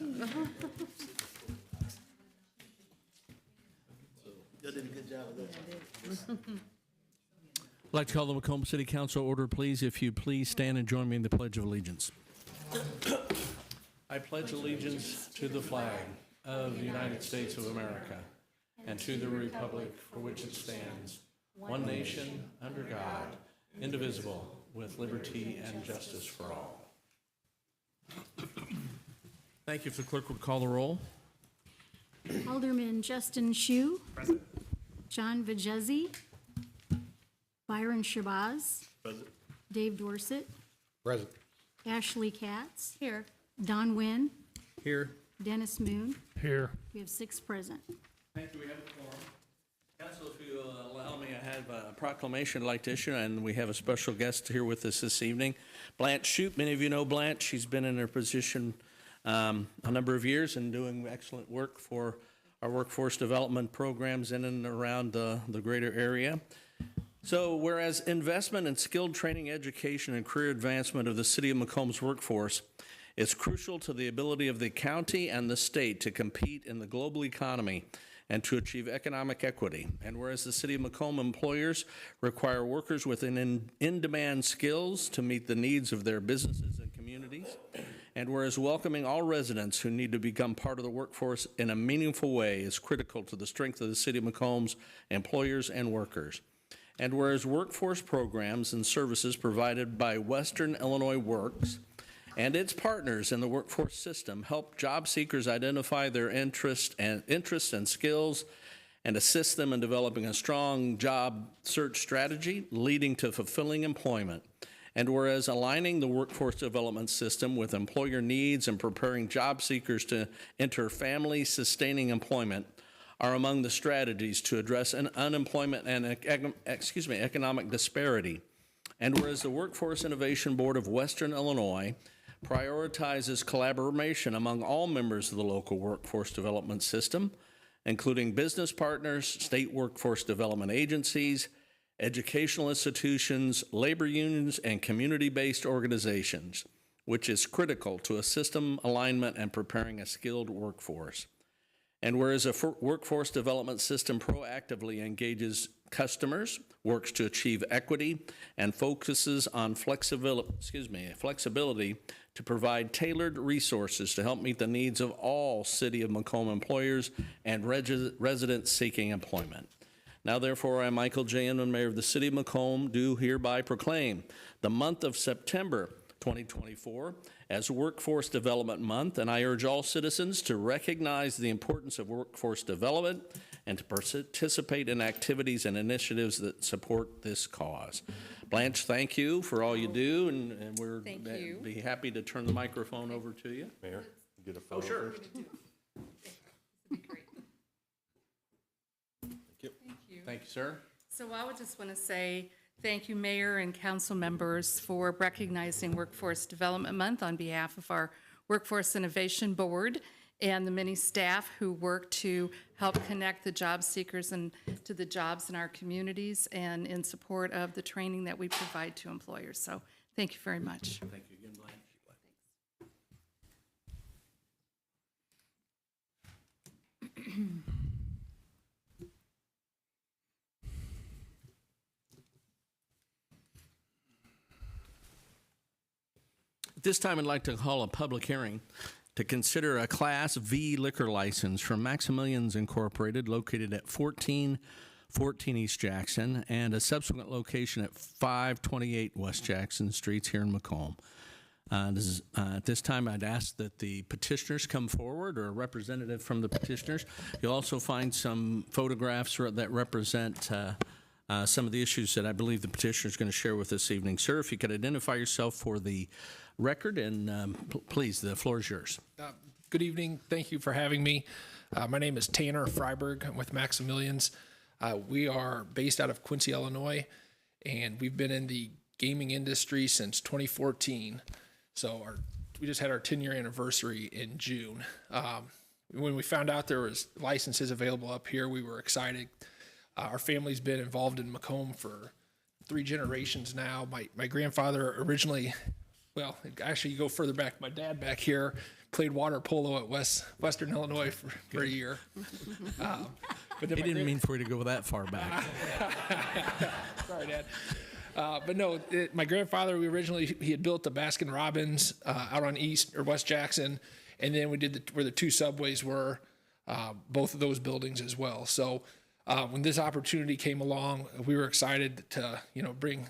You did a good job of that. I'd like to call the Macomb City Council order, please. If you please stand and join me in the Pledge of Allegiance. I pledge allegiance to the flag of the United States of America and to the republic for which it stands, one nation, under God, indivisible, with liberty and justice for all. Thank you. If the clerk would call the roll. Alderman Justin Shu. Present. John Vajezi. Byron Shabazz. Present. Dave Dorset. Present. Ashley Katz. Here. Don Wynn. Here. Dennis Moon. Here. We have 6 present. Thank you. We have a quorum. Council, if you allow me, I have a proclamation I'd like to issue, and we have a special guest here with us this evening. Blanche Shoup. Many of you know Blanche. She's been in her position a number of years and doing excellent work for our workforce development programs in and around the greater area. So whereas investment in skilled training, education, and career advancement of the City of Macomb's workforce is crucial to the ability of the county and the state to compete in the global economy and to achieve economic equity. And whereas the City of Macomb employers require workers with in-demand skills to meet the needs of their businesses and communities, and whereas welcoming all residents who need to become part of the workforce in a meaningful way is critical to the strength of the City of Macomb's employers and workers. And whereas workforce programs and services provided by Western Illinois Works and its partners in the workforce system help job seekers identify their interests and skills and assist them in developing a strong job search strategy leading to fulfilling employment. And whereas aligning the workforce development system with employer needs and preparing job seekers to enter family-sustaining employment are among the strategies to address unemployment and economic disparity. And whereas the Workforce Innovation Board of Western Illinois prioritizes collaboration among all members of the local workforce development system, including business partners, state workforce development agencies, educational institutions, labor unions, and community-based organizations, which is critical to a system alignment and preparing a skilled workforce. And whereas a workforce development system proactively engages customers, works to achieve equity, and focuses on flexibility to provide tailored resources to help meet the needs of all City of Macomb employers and residents seeking employment. Now, therefore, I, Michael J. Inman, Mayor of the City of Macomb, do hereby proclaim the month of September 2024 as Workforce Development Month, and I urge all citizens to recognize the importance of workforce development and to participate in activities and initiatives that support this cause. Blanche, thank you for all you do, and we're be happy to turn the microphone over to you. Mayor, get a photo first. Thank you, sir. So I would just want to say thank you, Mayor and council members, for recognizing Workforce Development Month on behalf of our Workforce Innovation Board and the many staff who work to help connect the job seekers and to the jobs in our communities and in support of the training that we provide to employers. So thank you very much. Thank you again, Blanche. At this time, I'd like to call a public hearing to consider a Class V liquor license from Maximilians Incorporated located at 1414 East Jackson and a subsequent location at 528 West Jackson Streets here in Macomb. At this time, I'd ask that the petitioners come forward or a representative from the petitioners. You'll also find some photographs that represent some of the issues that I believe the petitioner is going to share with us this evening. Sir, if you could identify yourself for the record, and please, the floor is yours. Good evening. Thank you for having me. My name is Tanner Freiberg. I'm with Maximilians. We are based out of Quincy, Illinois, and we've been in the gaming industry since 2014. So we just had our 10-year anniversary in June. When we found out there was licenses available up here, we were excited. Our family's been involved in Macomb for 3 generations now. My grandfather originally well, actually, you go further back. My dad back here played water polo at Western Illinois for a year. But then He my didn't mean for you to go that far back. Sorry, Dad. But no, my grandfather, he had built the Baskin Robbins out on East or West Jackson, and then we did where the 2 subways were, both of those buildings as well. So when this opportunity came along, we were excited to bring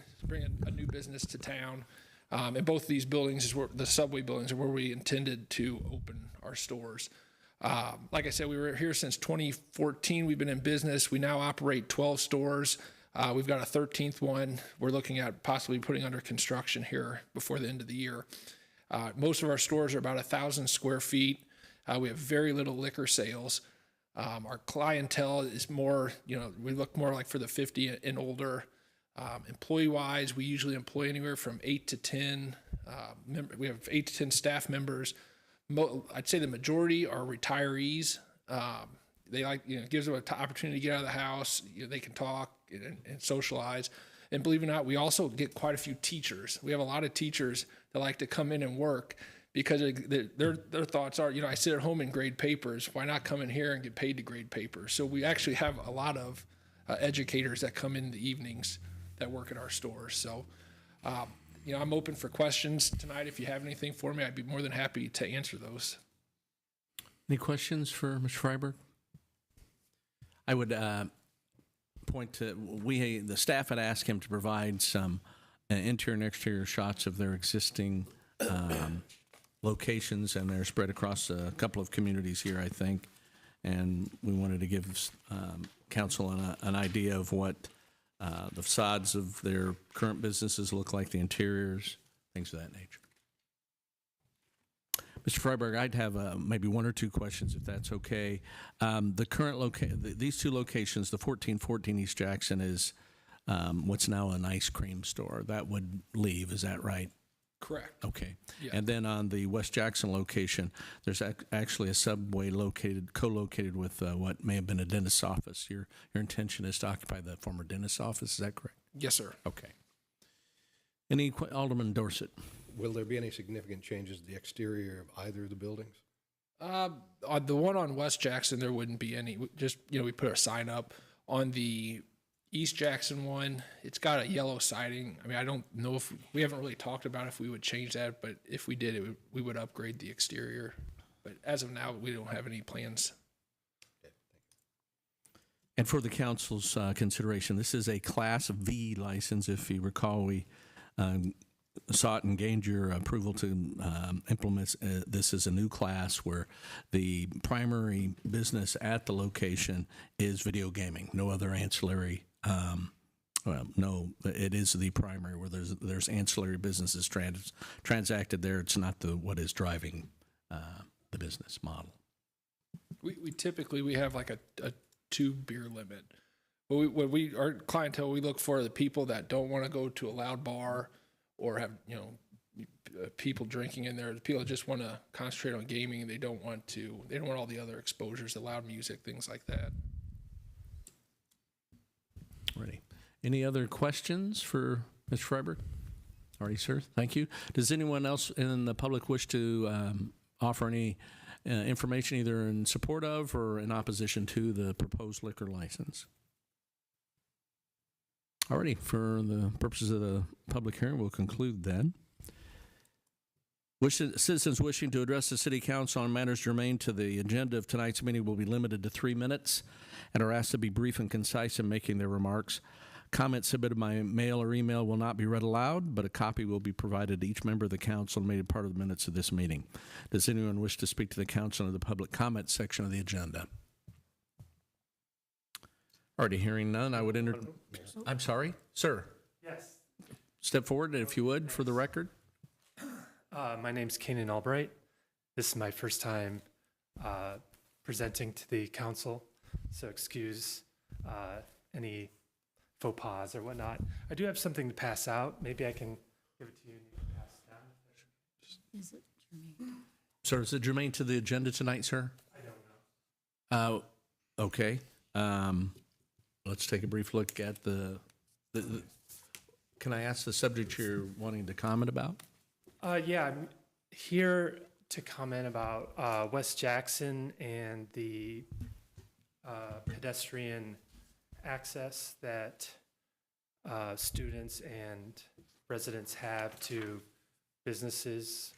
a new business to town. And both of these buildings the subway buildings are where we intended to open our stores. Like I said, we were here since 2014. We've been in business. We now operate 12 stores. We've got a 13th one we're looking at possibly putting under construction here before the end of the year. Most of our stores are about 1,000 square feet. We have very little liquor sales. Our clientele is more, we look more like for the 50 and older. Employee-wise, we usually employ anywhere from 8 to 10. We have 8 to 10 staff members. I'd say the majority are retirees. They it gives them an opportunity to get out of the house. They can talk and socialize. And believe it or not, we also get quite a few teachers. We have a lot of teachers that like to come in and work because their thoughts are, I sit at home and grade papers. Why not come in here and get paid to grade papers? So we actually have a lot of educators that come in the evenings that work at our stores. So, I'm open for questions tonight. If you have anything for me, I'd be more than happy to answer those. Any questions for Mr. Freiberg? I would point to the staff had asked him to provide some interior and exterior shots of their existing locations, and they're spread across a couple of communities here, I think. And we wanted to give council an idea of what the facades of their current businesses look like, the interiors, things of that nature. Mr. Freiberg, I'd have maybe 1 or 2 questions, if that's okay. The current these 2 locations, the 1414 East Jackson is what's now an ice cream store. That would leave, is that right? Correct. Okay. Yeah. And then on the West Jackson location, there's actually a subway co-located with what may have been a dentist's office. Your intention is to occupy the former dentist's office, is that correct? Yes, sir. Okay. Alderman Dorsett? Will there be any significant changes to the exterior of either of the buildings? On the one on West Jackson, there wouldn't be any. We put a sign up. On the East Jackson one, it's got a yellow siding. I mean, I don't know if we haven't really talked about if we would change that, but if we did, we would upgrade the exterior. But as of now, we don't have any plans. And for the council's consideration, this is a Class V license. If you recall, we sought and gained your approval to implement this as a new class where the primary business at the location is video gaming, no other ancillary. No, it is the primary where there's ancillary businesses transacted there. It's not what is driving the business model. We typically have like a 2 beer limit. But our clientele, we look for the people that don't want to go to a loud bar or have people drinking in there. The people that just want to concentrate on gaming. They don't want all the other exposures, the loud music, things like that. Ready. Any other questions for Mr. Freiberg? All right, sir. Thank you. Does anyone else in the public wish to offer any information either in support of or in opposition to the proposed liquor license? Alrighty, for the purposes of the public hearing, we'll conclude then. Citizens wishing to address the City Council on matters germane to the agenda of tonight's meeting will be limited to 3 minutes and are asked to be brief and concise in making their remarks. Comments submitted by mail or email will not be read aloud, but a copy will be provided to each member of the council and made a part of the minutes of this meeting. Does anyone wish to speak to the council in the public comment section of the agenda? Already hearing none, I would I'm sorry, sir. Yes. Step forward, if you would, for the record. My name's Kanan Albright. This is my first time presenting to the council, so excuse any faux pas or whatnot. I do have something to pass out. Maybe I can give it to you and you can pass it down. Is it germane? Sir, is it germane to the agenda tonight, sir? I don't know. Okay. Let's take a brief look at the. Can I ask the subject you're wanting to comment about? Yeah, I'm here to comment about West Jackson and the pedestrian access that students and residents have to businesses.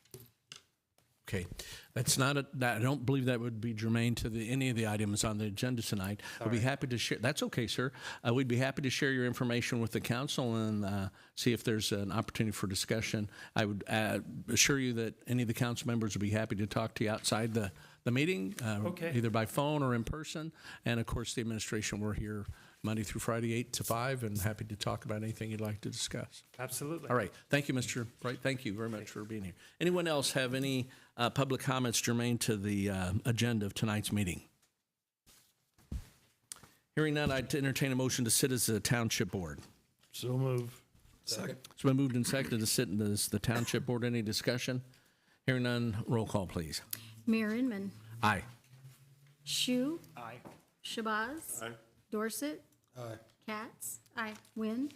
Okay, that's not I don't believe that would be germane to any of the items on the agenda tonight. We'd be happy to share. That's okay, sir. We'd be happy to share your information with the council and see if there's an opportunity for discussion. I would assure you that any of the council members would be happy to talk to you outside the meeting, Okay. either by phone or in person. And of course, the administration, we're here Monday through Friday, 8 to 5, and happy to talk about anything you'd like to discuss. Absolutely. All right. Thank you, Mr. Bright. Thank you very much for being here. Anyone else have any public comments germane to the agenda of tonight's meeting? Hearing none, I'd entertain a motion to sit as the township board. So move. Second. It's been moved and seconded to sit as the township board. Any discussion? Hearing none, roll call, please. Mayor Inman. Aye. Shu. Aye. Shabazz. Aye. Dorset. Aye. Katz. Aye. Wynn.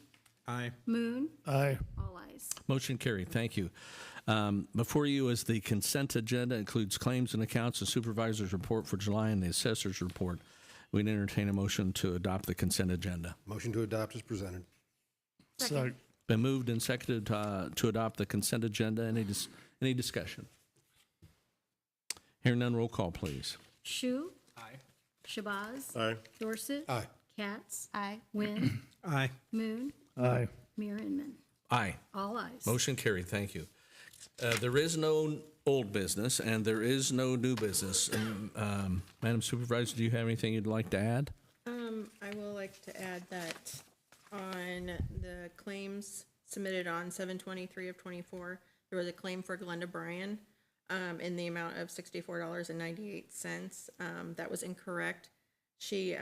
Aye. Moon. Aye. All ayes. Motion carried. Thank you. Before you is the consent agenda. Includes claims and accounts, the supervisor's report for July, and the assessor's report. We'd entertain a motion to adopt the consent agenda. Motion to adopt is presented. Second. Been moved and seconded to adopt the consent agenda. Any discussion? Hearing none, roll call, please. Shu. Aye. Shabazz. Aye. Dorset. Aye. Katz. Aye. Wynn. Aye. Moon. Aye. Mayor Inman. Aye. All ayes. Motion carried. Thank you. There is no old business and there is no new business. Madam Supervisor, do you have anything you'd like to add? I will like to add that on the claims submitted on 7/23 of 24, there was a claim for Glenda Bryan in the amount of $64.98. That was incorrect. She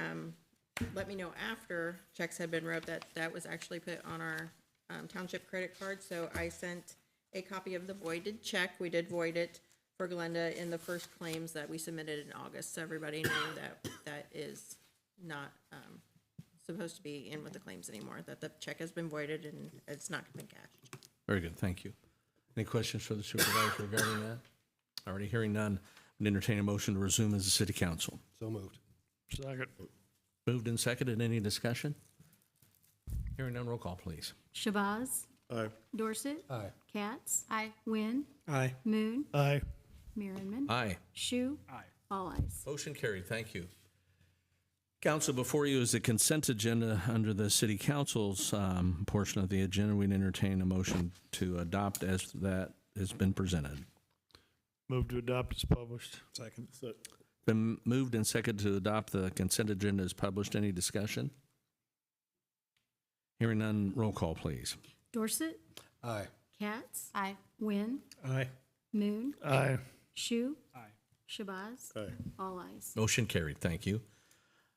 let me know after checks had been wrote that that was actually put on our township credit card. So I sent a copy of the voided check. We did void it for Glenda in the first claims that we submitted in August. So everybody knew that that is not supposed to be in with the claims anymore, that the check has been voided and it's not been cashed. Very good. Thank you. Any questions for the supervisor regarding that? Already hearing none, would entertain a motion to resume as a city council. So moved. Second. Moved and seconded. Any discussion? Hearing none, roll call, please. Shabazz. Aye. Dorset. Aye. Katz. Aye. Wynn. Aye. Moon. Aye. Mayor Inman. Aye. Shu. Aye. All ayes. Motion carried. Thank you. Council, before you is the consent agenda under the city council's portion of the agenda. We'd entertain a motion to adopt as that has been presented. Move to adopt as published. Second. Been moved and seconded to adopt the consent agenda as published. Any discussion? Hearing none, roll call, please. Dorset. Aye. Katz. Aye. Wynn. Aye. Moon. Aye. Shu. Aye. Shabazz. Aye. All ayes. Motion carried. Thank you.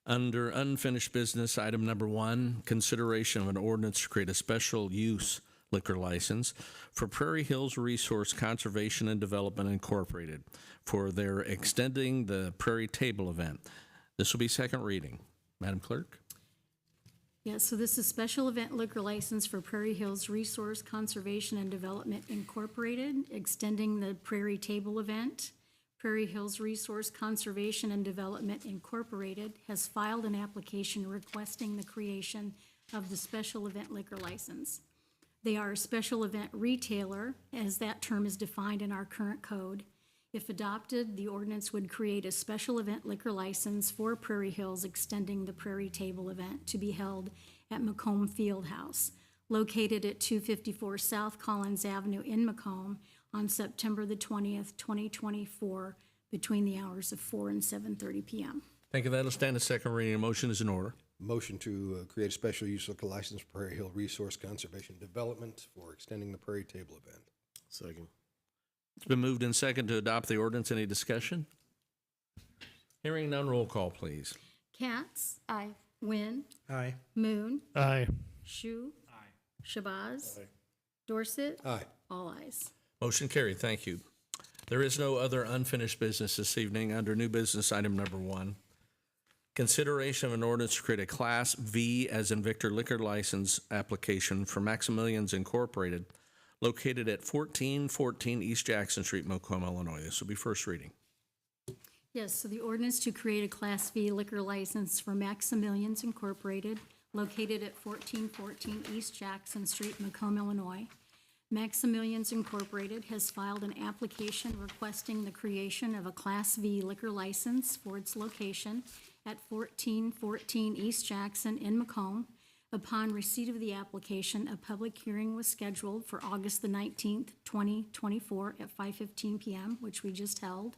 Under unfinished business, item number 1, consideration of an ordinance to create a special use liquor license for Prairie Hills Resource Conservation and Development Incorporated for their Extending the Prairie Table event. This will be second reading. Madam Clerk? Yeah, so this is special event liquor license for Prairie Hills Resource Conservation and Development Incorporated, extending the Prairie Table event. Prairie Hills Resource Conservation and Development Incorporated has filed an application requesting the creation of the special event liquor license. They are a special event retailer, as that term is defined in our current code. If adopted, the ordinance would create a special event liquor license for Prairie Hills extending the Prairie Table event to be held at Macomb Fieldhouse, located at 254 South Collins Avenue in Macomb on September the 20th, 2024, between the hours of 4 and 7:30 p.m. Thank you. That'll stand a second reading. A motion is in order. Motion to create a special use liquor license for Prairie Hill Resource Conservation Development for extending the Prairie Table event. Second. It's been moved and seconded to adopt the ordinance. Any discussion? Hearing none, roll call, please. Katz. Aye. Wynn. Aye. Moon. Aye. Shu. Aye. Shabazz. Dorset. Aye. All ayes. Motion carried. Thank you. There is no other unfinished business this evening. Under new business, item number 1, consideration of an ordinance to create a Class V as in Victor liquor license application for Maximilians Incorporated, located at 1414 East Jackson Street, Macomb, Illinois. This will be first reading. Yes, so the ordinance to create a Class V liquor license for Maximilians Incorporated, located at 1414 East Jackson Street, Macomb, Illinois. Maximilians Incorporated has filed an application requesting the creation of a Class V liquor license for its location at 1414 East Jackson in Macomb. Upon receipt of the application, a public hearing was scheduled for August the 19th, 2024 at 5:15 p.m., which we just held.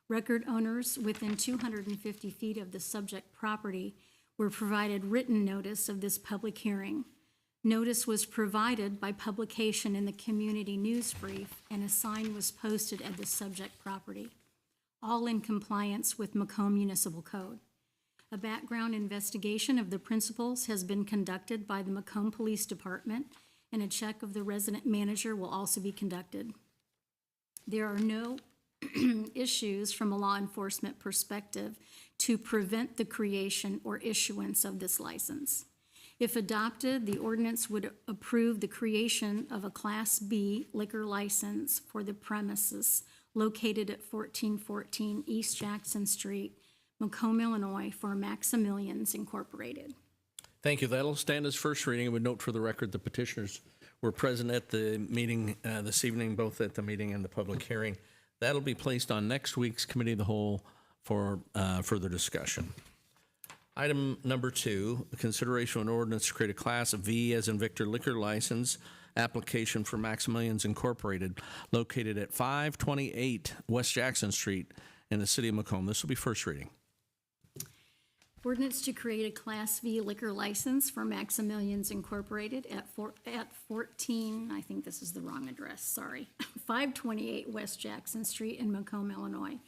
Record owners within 250 feet of the subject property were provided written notice of this public hearing. Notice was provided by publication in the community news brief, and a sign was posted at the subject property, all in compliance with Macomb Municipal Code. A background investigation of the principals has been conducted by the Macomb Police Department, and a check of the resident manager will also be conducted. There are no issues from a law enforcement perspective to prevent the creation or issuance of this license. If adopted, the ordinance would approve the creation of a Class B liquor license for the premises located at 1414 East Jackson Street, Macomb, Illinois, for Maximilians Incorporated. Thank you. That'll stand as first reading. I would note for the record the petitioners were present at the meeting this evening, both at the meeting and the public hearing. That'll be placed on next week's Committee of the Whole for further discussion. Item number 2, consideration of an ordinance to create a Class V as in Victor liquor license application for Maximilians Incorporated, located at 528 West Jackson Street in the city of Macomb. This will be first reading. Ordinance to create a Class V liquor license for Maximilians Incorporated at 14, I think this is the wrong address, sorry, 528 West Jackson Street in Macomb, Illinois.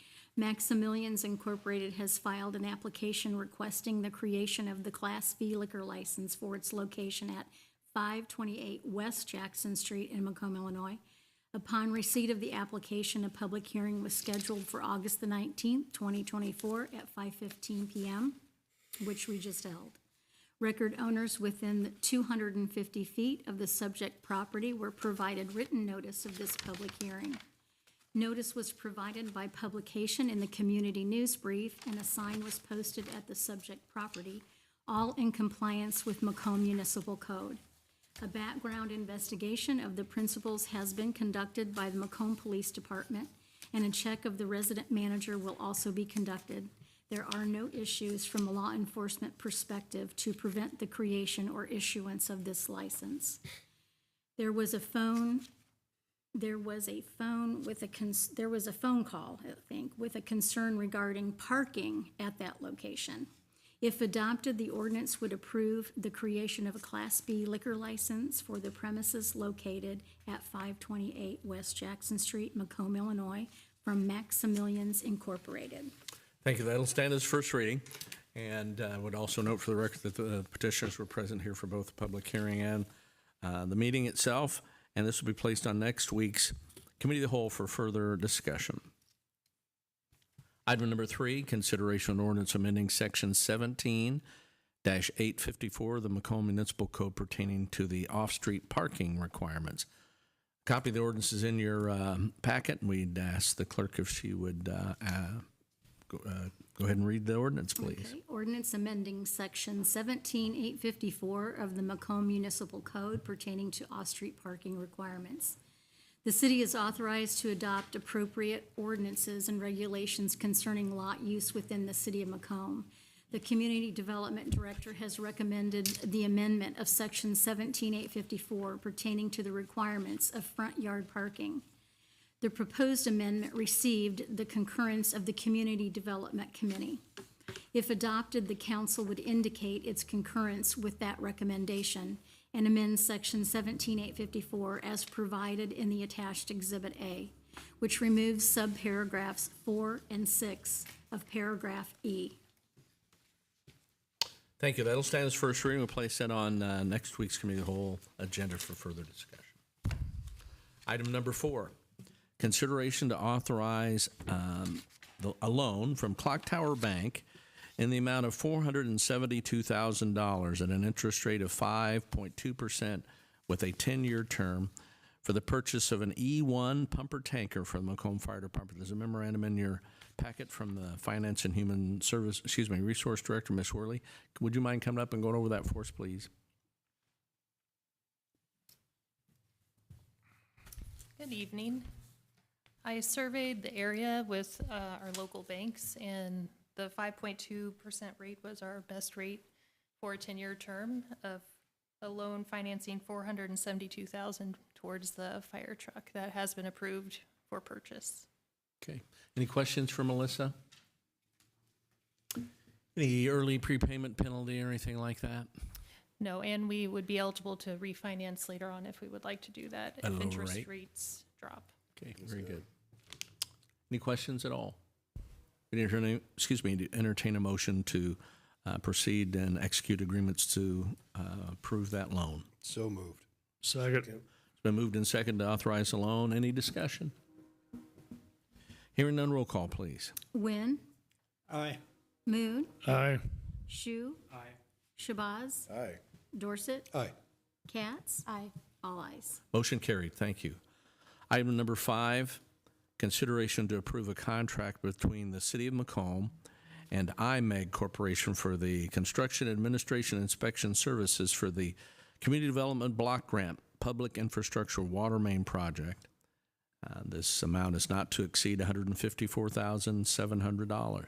Maximilians Incorporated has filed an application requesting the creation of the Class V liquor license for its location at 528 West Jackson Street in Macomb, Illinois. Upon receipt of the application, a public hearing was scheduled for August the 19th, 2024 at 5:15 p.m., which we just held. Record owners within 250 feet of the subject property were provided written notice of this public hearing. Notice was provided by publication in the community news brief, and a sign was posted at the subject property, all in compliance with Macomb Municipal Code. A background investigation of the principals has been conducted by the Macomb Police Department, and a check of the resident manager will also be conducted. There are no issues from a law enforcement perspective to prevent the creation or issuance of this license. There was a phone call, I think, with a concern regarding parking at that location. If adopted, the ordinance would approve the creation of a Class B liquor license for the premises located at 528 West Jackson Street, Macomb, Illinois, from Maximilians Incorporated. Thank you. That'll stand as first reading. And I would also note for the record that the petitioners were present here for both the public hearing and the meeting itself. And this will be placed on next week's Committee of the Whole for further discussion. Item number 3, consideration of an ordinance amending Section 17-854 of the Macomb Municipal Code pertaining to the off-street parking requirements. A copy of the ordinance is in your packet, and we'd ask the clerk if she would go ahead and read the ordinance, please. Okay. Ordinance amending Section 17-854 of the Macomb Municipal Code pertaining to off-street parking requirements. The city is authorized to adopt appropriate ordinances and regulations concerning lot use within the city of Macomb. The Community Development Director has recommended the amendment of Section 17-854 pertaining to the requirements of front yard parking. The proposed amendment received the concurrence of the Community Development Committee. If adopted, the council would indicate its concurrence with that recommendation and amend Section 17-854 as provided in the attached Exhibit A, which removes subparagraphs 4 and 6 of paragraph E. Thank you. That'll stand as first reading. We'll place that on next week's Committee of the Whole agenda for further discussion. Item number 4, consideration to authorize a loan from Clock Tower Bank in the amount of $472,000 at an interest rate of 5.2% with a 10-year term for the purchase of an E1 pumper tanker for the Macomb Fire Department. There's a memorandum in your packet from the Finance and Human Resource Director, Ms. Worley. Would you mind coming up and going over that for us, please? Good evening. I surveyed the area with our local banks, and the 5.2% rate was our best rate for a 10-year term of a loan financing $472,000 towards the fire truck that has been approved for purchase. Okay. Any questions for Melissa? Any early prepayment penalty or anything like that? No, and we would be eligible to refinance later on if we would like to do that if interest rates drop. Okay, very good. Any questions at all? Entertain a motion to proceed and execute agreements to approve that loan. So moved. Second. It's been moved and seconded to authorize the loan. Any discussion? Hearing none, roll call, please. Wynn, Aye. Moon, Aye. Shu, Shabazz, Aye. Dorset, Aye. Katz. Aye. All ayes. Motion carried. Thank you. Item number 5, consideration to approve a contract between the City of Macomb and IMEG Corporation for the construction, administration, and inspection services for the Community Development Block Grant Public Infrastructure Water Main Project. This amount is not to exceed $154,700.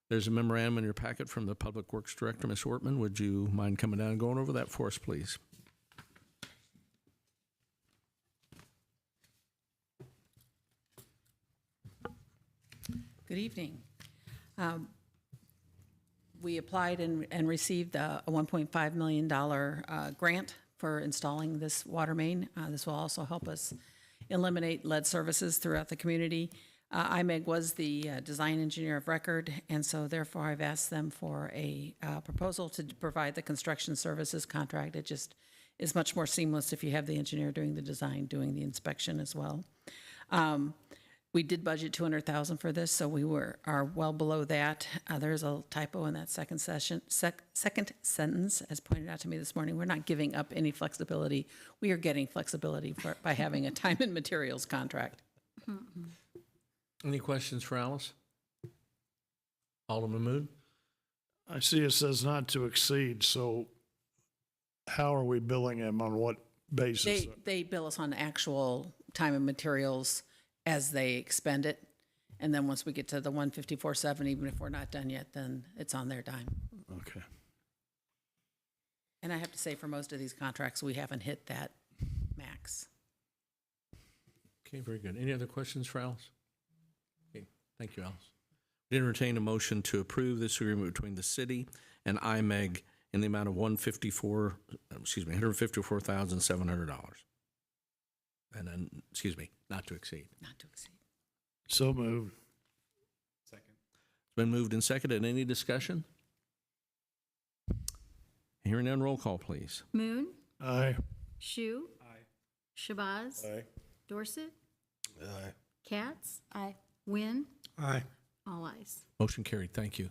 There's a memorandum in your packet from the Public Works Director, Ms. Ortman. Would you mind coming down and going over that for us, please? Good evening. We applied and received a $1.5 million grant for installing this water main. This will also help us eliminate lead services throughout the community. IMEG was the design engineer of record, and so therefore I've asked them for a proposal to provide the construction services contract. It just is much more seamless if you have the engineer doing the design, doing the inspection as well. We did budget $200,000 for this, so we are well below that. There's a typo in that second sentence, as pointed out to me this morning. We're not giving up any flexibility. We are getting flexibility by having a time and materials contract. Any questions for Alice? Alderman Moon? I see it says not to exceed, so how are we billing them, on what basis? They bill us on actual time and materials as they expend it. And then once we get to the 154.7, even if we're not done yet, then it's on their dime. Okay. And I have to say, for most of these contracts, we haven't hit that max. Okay, very good. Any other questions for Alice? Okay, thank you, Alice. We entertain a motion to approve this agreement between the city and IMEG in the amount of $154,700. And then, not to exceed. Not to exceed. So moved. Second. It's been moved and seconded. Any discussion? Hearing none, roll call, please. Moon, Aye. Shu, Aye. Shabazz, Aye. Dorset, Aye. Katz. Aye. Wynn, Aye. all ayes. Motion carried. Thank you.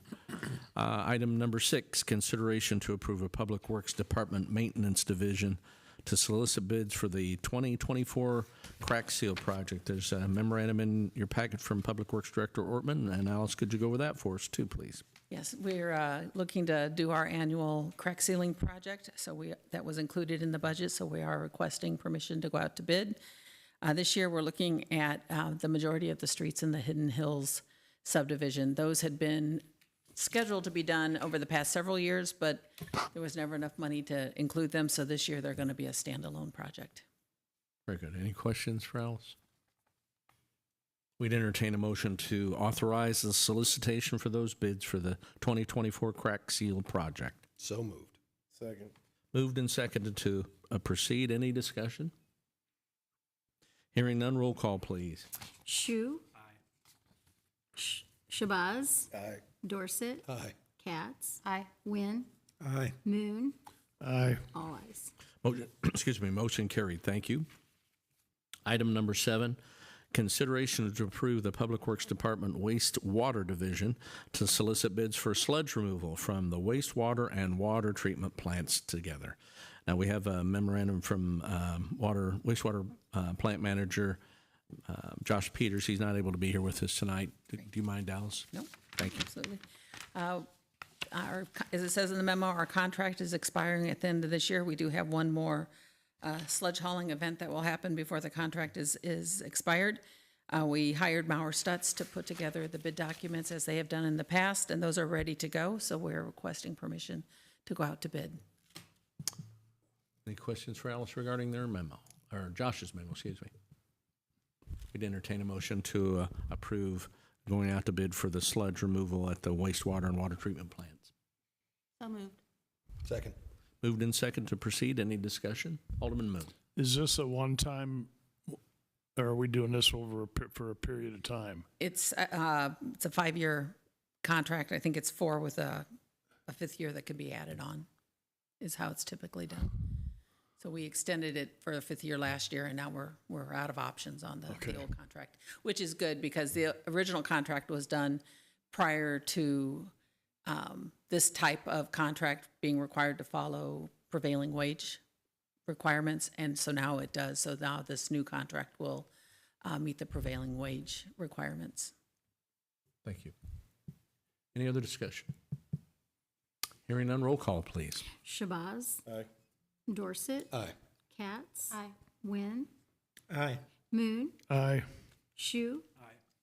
Item number 6, consideration to approve a Public Works Department Maintenance Division to solicit bids for the 2024 crack seal project. There's a memorandum in your packet from Public Works Director Ortman. And Alice, could you go over that for us too, please? Yes, we're looking to do our annual crack sealing project. So that was included in the budget, so we are requesting permission to go out to bid. This year, we're looking at the majority of the streets in the Hidden Hills subdivision. Those had been scheduled to be done over the past several years, but there was never enough money to include them, so this year they're going to be a standalone project. Very good. Any questions for Alice? We'd entertain a motion to authorize the solicitation for those bids for the 2024 crack seal project. So moved. Second. Moved and seconded to proceed. Any discussion? Hearing none, roll call, please. Shu, Shabazz, Aye. Dorset, Aye. Katz. Aye. Wynn, Aye. Moon, Aye. all ayes. Motion carried. Thank you. Item number 7, consideration to approve the Public Works Department Wastewater Division to solicit bids for sludge removal from the wastewater and water treatment plants together. Now, we have a memorandum from wastewater plant manager Josh Peters. He's not able to be here with us tonight. Do you mind, Dallas? No. Thank you. Absolutely. As it says in the memo, our contract is expiring at the end of this year. We do have one more sludge hauling event that will happen before the contract is expired. We hired Maurer Stutz to put together the bid documents as they have done in the past, and those are ready to go, so we're requesting permission to go out to bid. Any questions for Alice regarding their memo, or Josh's memo, excuse me? We'd entertain a motion to approve going out to bid for the sludge removal at the wastewater and water treatment plants. So moved. Second. Moved in second to proceed. Any discussion? Alderman Moon. Is this a one-time, or are we doing this for a period of time? It's a 5-year contract. I think it's 4 with a 5th year that could be added on, is how it's typically done. So we extended it for a 5th year last year, and now we're out of options on the old contract, which is good because the original contract was done prior to this type of contract being required to follow prevailing wage requirements, and so now it does. So now this new contract will meet the prevailing wage requirements. Thank you. Any other discussion? Hearing none, roll call, please. Shabazz. Aye. Dorset. Aye. Katz. Aye. Wynn. Aye. Moon. Aye. Shu.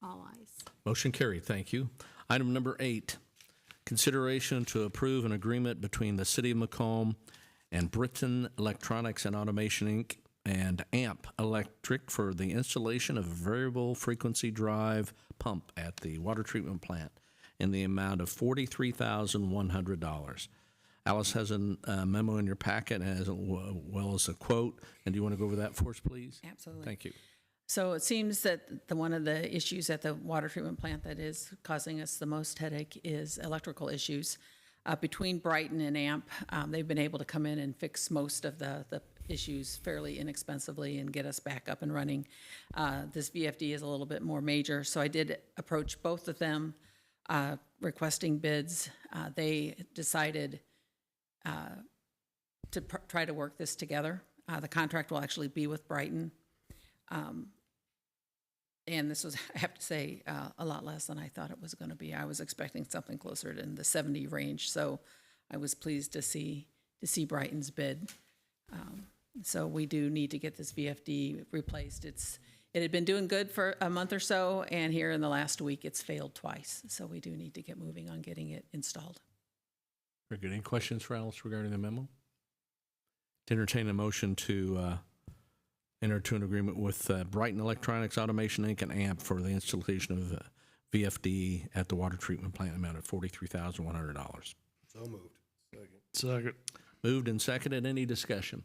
All ayes. Motion carried. Thank you. Item number 8, consideration to approve an agreement between the City of Macomb and Britain Electronics and Automation, Inc. and AMP Electric for the installation of a variable frequency drive pump at the water treatment plant in the amount of $43,100. Alice has a memo in your packet as well as a quote. And do you want to go over that for us, please? Absolutely. Thank you. So it seems that one of the issues at the water treatment plant that is causing us the most headache is electrical issues. Between Brighton and AMP, they've been able to come in and fix most of the issues fairly inexpensively and get us back up and running. This VFD is a little bit more major, so I did approach both of them requesting bids. They decided to try to work this together. The contract will actually be with Brighton. And this was, I have to say, a lot less than I thought it was going to be. I was expecting something closer to in the 70 range, so I was pleased to see Brighton's bid. So we do need to get this VFD replaced. It had been doing good for a month or so, and here in the last week, it's failed twice. So we do need to get moving on getting it installed. Very good. Any questions for Alice regarding the memo? To entertain a motion to enter into an agreement with Brighton Electronics Automation, Inc. and AMP for the installation of VFD at the water treatment plant amount of $43,100. So moved. Second. Moved and seconded. Any discussion?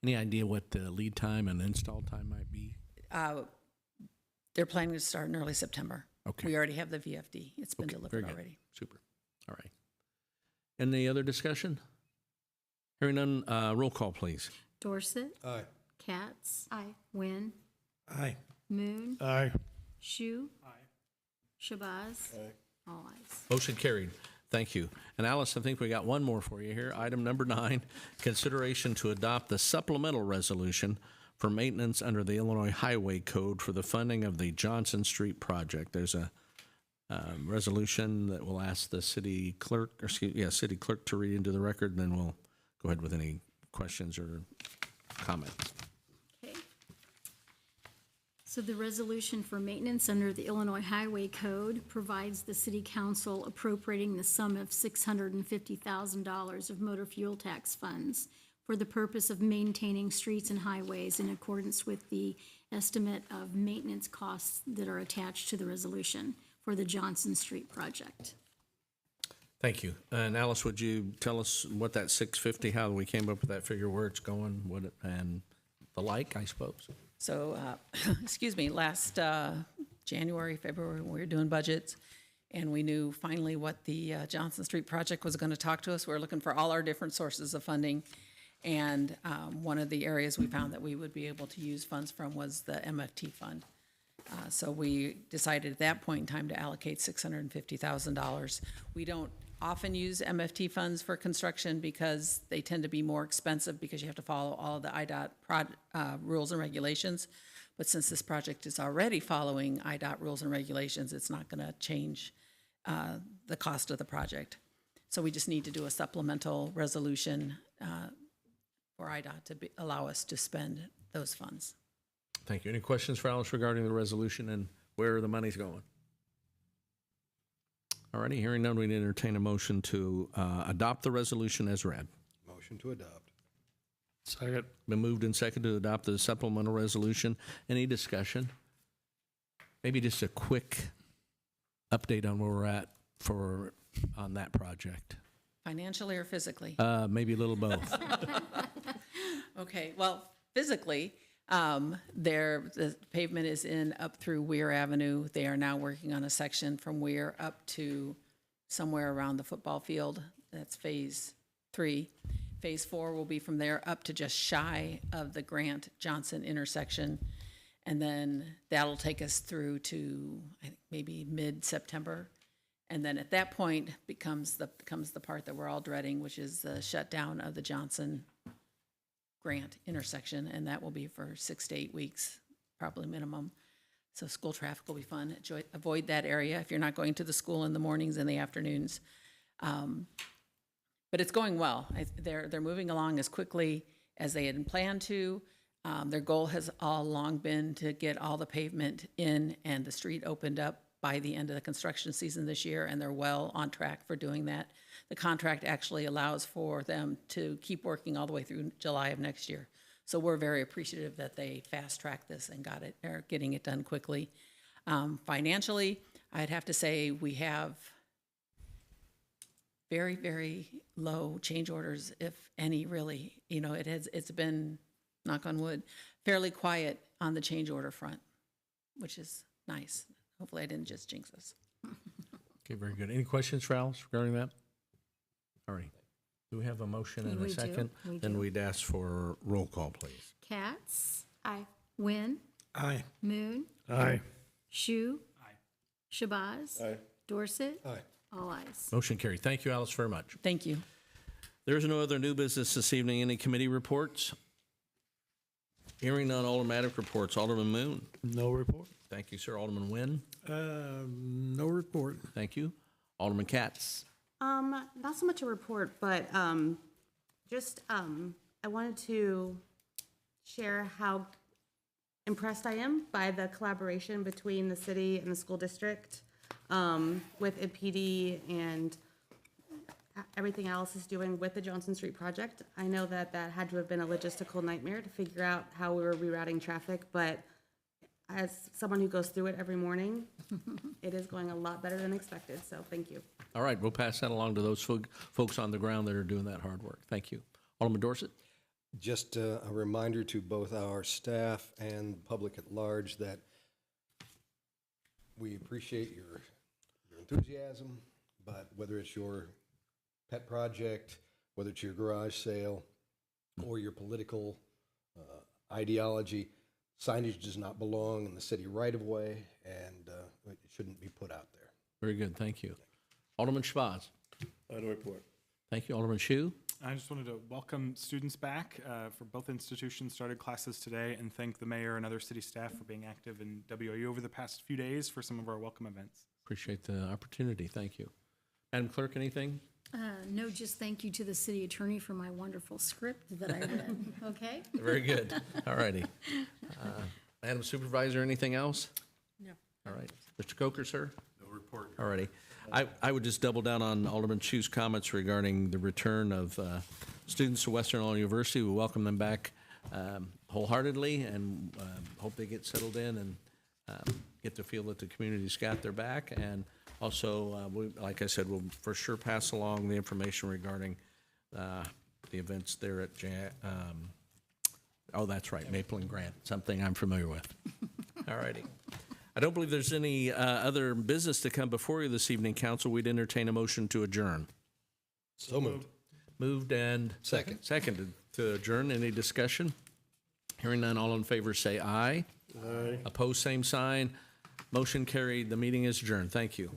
Any idea what the lead time and install time might be? They're planning to start in early September. Okay. We already have the VFD. It's been Okay, delivered very good. already. Super. All right. Any other discussion? Hearing none, roll call, please. Dorset. Aye. Katz. Aye. Wynn. Aye. Moon. Aye. Shu. Shabazz. Aye. All ayes. Motion carried. Thank you. And Alice, I think we got one more for you here. Item number 9, consideration to adopt the supplemental resolution for maintenance under the Illinois Highway Code for the funding of the Johnson Street project. There's a resolution that we'll ask the city clerk to read into the record, and then we'll go ahead with any questions or comments. Okay. So the resolution for maintenance under the Illinois Highway Code provides the city council appropriating the sum of $650,000 of motor fuel tax funds for the purpose of maintaining streets and highways in accordance with the estimate of maintenance costs that are attached to the resolution for the Johnson Street project. Thank you. And Alice, would you tell us what that 650, how we came up with that figure, where it's going, and the like, I suppose? So, excuse me, last January, February, we were doing budgets, and we knew finally what the Johnson Street project was going to talk to us. We were looking for all our different sources of funding, and one of the areas we found that we would be able to use funds from was the MFT fund. So we decided at that point in time to allocate $650,000. We don't often use MFT funds for construction because they tend to be more expensive because you have to follow all of the IDOT rules and regulations. But since this project is already following IDOT rules and regulations, it's not going to change the cost of the project. So we just need to do a supplemental resolution for IDOT to allow us to spend those funds. Thank you. Any questions for Alice regarding the resolution and where the money's going? All righty, hearing none, we entertain a motion to adopt the resolution as read. Motion to adopt. Second. Been moved and seconded to adopt the supplemental resolution. Any discussion? Maybe just a quick update on where we're at on that project. Financially or physically? Maybe a little both. Okay, well, physically, the pavement is in up through Weir Avenue. They are now working on a section from Weir up to somewhere around the football field. That's phase 3. Phase 4 will be from there up to just shy of the Grant Johnson intersection. And then that'll take us through to, I think, maybe mid-September. And then at that point comes the part that we're all dreading, which is the shutdown of the Johnson Grant intersection, and that will be for 6 to 8 weeks, probably minimum. So school traffic will be fun. Avoid that area if you're not going to the school in the mornings and the afternoons. But it's going well. They're moving along as quickly as they had planned to. Their goal has all along been to get all the pavement in and the street opened up by the end of the construction season this year, and they're well on track for doing that. The contract actually allows for them to keep working all the way through July of next year. So we're very appreciative that they fast-tracked this and are getting it done quickly. Financially, I'd have to say we have very, very low change orders, if any, really. You know, it's been, knock on wood, fairly quiet on the change order front, which is nice. Hopefully I didn't just jinx us. Okay, very good. Any questions for Alice regarding that? All right. Do we have a motion and a We do. second? We Then do. we'd ask for roll call, please. Katz, Aye. Wynn, Aye. Moon, Aye. Shu. Aye. Shabazz. Aye. Dorset. Aye. All ayes. Motion carried. Thank you, Alice, very much. Thank you. There's no other new business this evening. Any committee reports? Hearing none, automatic reports. Alderman Moon. No report. Thank you, sir. Alderman Nguyen. No report. Thank you. Alderman Katz. Not so much a report, but I wanted to share how impressed I am by the collaboration between the city and the school district with IPD and everything else is doing with the Johnson Street project. I know that had to have been a logistical nightmare to figure out how we were rerouting traffic, but as someone who goes through it every morning, it is going a lot better than expected, so thank you. All right, we'll pass that along to those folks on the ground that are doing that hard work. Thank you. Alderman Dorset. Just a reminder to both our staff and the public at large that we appreciate your enthusiasm, but whether it's your pet project, whether it's your garage sale, or your political ideology, signage does not belong in the city right-of-way, and it shouldn't be put out there. Very good. Thank you. Alderman Shabazz. No report. Thank you. Alderman Shu. I just wanted to welcome students back for both institutions started classes today and thank the mayor and other city staff for being active in WIU over the past few days for some of our welcome events. Appreciate the opportunity. Thank you. Madam Clerk, anything? No, just thank you to the city attorney for my wonderful script that I read, okay? Very good. All righty. Madam Supervisor, anything else? No. All right. Mr. Coker, sir? No report. All righty. I would just double down on Alderman Chu's comments regarding the return of students to Western Illinois University. We welcome them back wholeheartedly and hope they get settled in and get to feel that the community's got their back. And also, like I said, we'll for sure pass along the information regarding the events there at oh, that's right, Maple and Grant, something I'm familiar with. All righty. I don't believe there's any other business to come before you this evening, council. We'd entertain a motion to adjourn. So moved. Moved and seconded to adjourn. Any discussion? Hearing none, all in favor say aye. Aye. Opposed, same sign. Motion carried. The meeting is adjourned. Thank you.